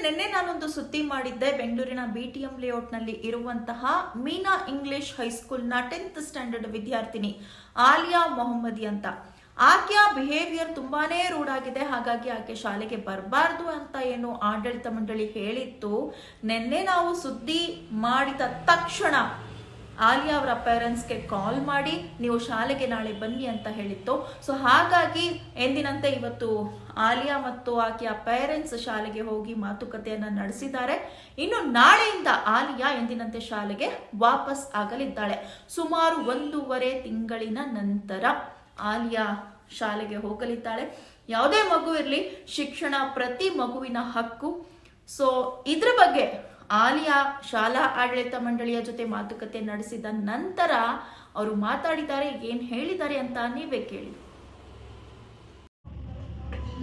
ನಿನ್ನೆ ನಾನೊಂದು ಸುದ್ದಿ ಮಾಡಿದ್ದೆ. ಬೆಂಗಳೂರಿನ BTM ಲೇಔಟ್ನಲ್ಲಿ ಇರುವಂತಹ ಮೀನಾ ಇಂಗ್ಲಿಷ್ ಹೈಸ್ಕೂಲ್ನ 10th ಸ್ಟ್ಯಾಂಡರ್ಡ್ ವಿದ್ಯಾರ್ಥಿನಿ ಆಲಿಯಾ ಮೊಹಮ್ಮದಿ ಅಂತ. ಆಕೆಯ ಬಿಹೇವಿಯರ್ ತುಂಬಾನೇ ರೂಢ್ ಆಗಿದೆ. ಹಾಗಾಗಿ ಆಕೆ ಶಾಲೆಗೆ ಬರಬಾರ್ದು ಅಂತ ಏನು ಆಡಳಿತ ಮಂಡಳಿ ಹೇಳಿತ್ತು. ನಿನ್ನೆ ನಾವು ಸುದ್ದಿ ಮಾಡಿದ ತಕ್ಷಣ ಆಲಿಯಾ ಅವರ ಪೇರೆಂಟ್ಸ್ಗೆ ಕಾಲ್ ಮಾಡಿ ನೀವು ಶಾಲೆಗೆ ನಾಳೆ ಬನ್ನಿ ಅಂತ ಹೇಳಿತ್ತು. ಸೊ ಹಾಗಾಗಿ ಎಂದಿನಂತೆ ಇವತ್ತು ಆಲಿಯಾ ಮತ್ತು ಆಕೆಯ ಪೇರೆಂಟ್ಸ್ ಶಾಲೆಗೆ ಹೋಗಿ ಮಾತುಕತೆಯನ್ನ ನಡೆಸಿದ್ದಾರೆ. ಇನ್ನು ನಾಳೆಯಿಂದ ಆಲಿಯಾ ಎಂದಿನಂತೆ ಶಾಲೆಗೆ ವಾಪಸ್ ಆಗಲಿದ್ದಾಳೆ. ಸುಮಾರು 1.5 ತಿಂಗಳಿನ ನಂತರ ಆಲಿಯಾ ಶಾಲೆಗೆ ಹೋಗಲಿದ್ದಾಳೆ. ಯಾವುದೇ ಮಗು ಇರಲಿ, ಶಿಕ್ಷಣ ಪ್ರತಿ ಮಗುವಿನ ಹಕ್ಕು. ಸೊ ಇದ್ರ ಬಗ್ಗೆ ಆಲಿಯಾ ಶಾಲಾ ಆಡಳಿತ ಮಂಡಳಿಯ ಜೊತೆ ಮಾತುಕತೆ ನಡೆಸಿದ ನಂತರ ಅವರು ಮಾತಾಡಿದ್ದಾರೆ. ಏನ್ ಹೇಳಿದ್ದಾರೆ ಅಂತ ನೀವೇ ಕೇಳಿ.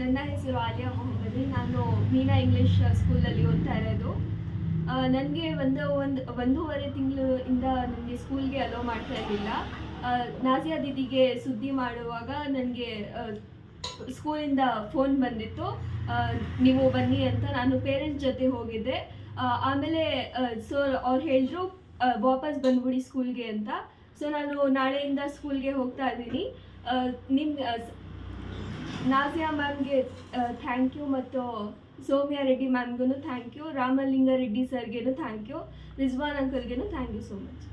ನನ್ನ ಹೆಸರು ಆಲಿಯಾ ಮೊಹಮ್ಮದಿ. ನಾನು ಮೀನಾ ಇಂಗ್ಲಿಷ್ ಸ್ಕೂಲಲ್ಲಿ ಓದ್ತಾ ಇರೋದು. ನನಗೆ 1.5 ತಿಂಗಳಿಂದ ನನಗೆ ಸ್ಕೂಲ್ಗೆ ಅಲೋ ಮಾಡ್ತಾ ಇರಲಿಲ್ಲ. ನಾಜಿಯಾ ದೀದಿಗೆ ಸುದ್ದಿ ಮಾಡುವಾಗ ನನಗೆ ಸ್ಕೂಲಿಂದ ಫೋನ್ ಬಂದಿತ್ತು, ನೀವು ಬನ್ನಿ ಅಂತ. ನಾನು ಪೇರೆಂಟ್ಸ್ ಜೊತೆ ಹೋಗಿದ್ದೆ. ಆಮೇಲೆ ಸೊ ಅವ್ರು ಹೇಳಿದ್ರು ವಾಪಸ್ ಬಂದ್ಬಿಡಿ ಸ್ಕೂಲ್ಗೆ ಅಂತ. ಸೊ ನಾನು ನಾಳೆಯಿಂದ ಸ್ಕೂಲ್ಗೆ ಹೋಗ್ತಾ ಇದ್ದೀನಿ. ನಾಜಿಯಾ ಮ್ಯಾಮ್ಗೆ ಥ್ಯಾಂಕ್ ಯು, ಮತ್ತು ಸೌಮ್ಯ ರೆಡ್ಡಿ ಮ್ಯಾಮ್ಗೂ ಥ್ಯಾಂಕ್ ಯು, ರಾಮಲಿಂಗ ರೆಡ್ಡಿ ಸರ್ಗೇನು ಥ್ಯಾಂಕ್ ಯು, ರಿಜ್ವಾನ್ ಅಂಕಲ್ಗೇನು ಥ್ಯಾಂಕ್ ಯು ಸೋ ಮಚ್.